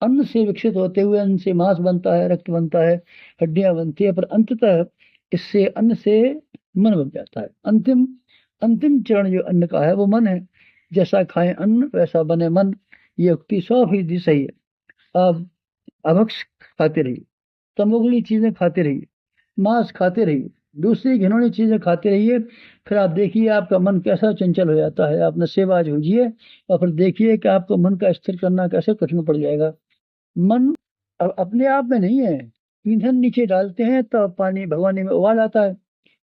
अन्न से विकसित होते हुए अन्न से मांस बनता है, रक्त बनता है, हड्डियां बनती है, पर अंततः इससे अन्न से मन बन जाता है। अंतिम अंतिम चरण जो अन्न का है वो मन है। जैसा खाएं अन्न वैसा बने मन, ये उक्ति 100% सही है। अब अभक्ष खाते रहिए, तमोगुणी चीजें खाते रहिए, मांस खाते रहिए, दूसरी घिनौनी चीजें खाते रहिए। फिर आप देखिए आपका मन कैसा चंचल हो जाता है। आप नशेबाज होजिए और फिर देखिए कि आपको मन का स्थिर करना कैसे कठिन पड़ जाएगा। मन अपने आप में नहीं है। ईंधन नीचे डालते हैं तो पानी भगवानी में उबाल आता है।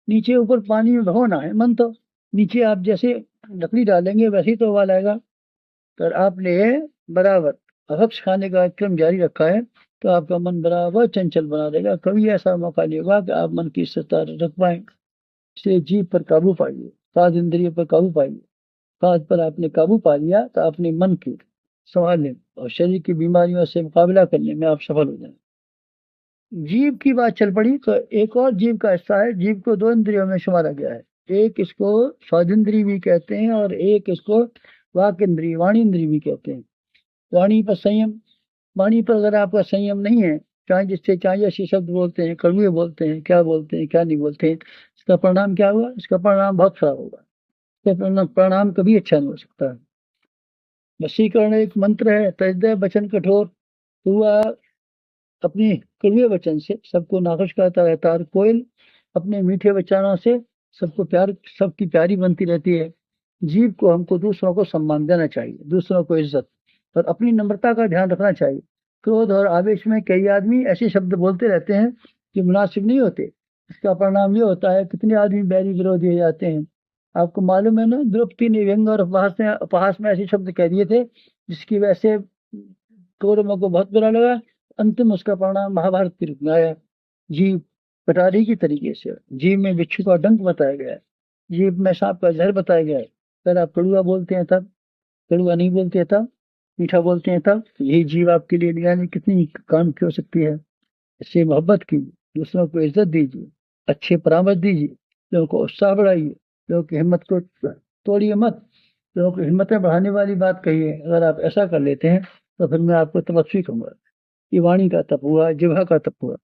नीचे ऊपर पानी में भगोना है मन तो। नीचे आप जैसे लकड़ी डालेंगे वैसे ही तो उबाल आएगा। तो आपने बराबर अभक्ष खाने का क्रम जारी रखा है तो आपका मन बराबर चंचल बना रहेगा। कभी ऐसा मौका नहीं होगा कि आप मन की स्थिरता रख पाए। इसलिए जीभ पर काबू पाइए, सात इंद्रियों पर काबू पाइए। सात पर आपने काबू पा लिया तो अपने मन की संभालने और शरीर की बीमारियों से मुकाबला करने में आप सफल हो जाए। जीव की बात चल पड़ी तो एक और जीव का हिस्सा है। जीव को दो इंद्रियों में शुमारा गया है। एक इसको स्वादिंद्री भी कहते हैं और एक इसको वाक इंद्री वाणी इंद्री भी कहते हैं। वाणी पर संयम, वाणी पर अगर आपका संयम नहीं है, चाहे जिससे चाहे ऐसे शब्द बोलते हैं, कड़वे बोलते हैं, क्या बोलते हैं क्या नहीं बोलते हैं, इसका परिणाम क्या हुआ? इसका परिणाम बहुत खराब होगा। इसका परिणाम कभी अच्छा नहीं हो सकता है। वशीकरण एक मंत्र है, तजदे वचन कठोर। हुआ अपने कड़वे वचन से सबको नाखुश करता रहता है और कोयल अपने मीठे वचनों से सबको प्यार, सबकी प्यारी बनती रहती है। जीव को हमको दूसरों को सम्मान देना चाहिए, दूसरों को इज्जत और अपनी नम्रता का ध्यान रखना चाहिए। क्रोध और आवेश में कई आदमी ऐसे शब्द बोलते रहते हैं कि मुनासिब नहीं होते। इसका परिणाम ये होता है कितने आदमी बैरी विरोधी हो जाते हैं। आपको मालूम है ना, द्रौपदी ने व्यंग और उपहास में ऐसे शब्द कह दिए थे जिसकी वजह से कौरवों को बहुत बुरा लगा। अंतिम उसका परिणाम महाभारत के रूप में आया। जीव कटारी की तरीके से, जीव में बिच्छू का डंक बताया गया है, जीव में सांप का जहर बताया गया है। अगर आप कड़ुआ बोलते हैं तब, कड़ुआ नहीं बोलते हैं तब, मीठा बोलते हैं तब, यही जीव आपके लिए निगरानी कितनी काम की हो सकती है। इससे मोहब्बत कीजिए, दूसरों को इज्जत दीजिए, अच्छे परामर्श दीजिए, लोगों को उत्साह बढ़ाइए, लोगों की हिम्मत को तोड़िए मत, लोगों की हिम्मतें बढ़ाने वाली बात कहिए। अगर आप ऐसा कर लेते हैं तो फिर मैं आपको तपस्वी कहूंगा। ये वाणी का तप हुआ, जिह्वा का तप हुआ।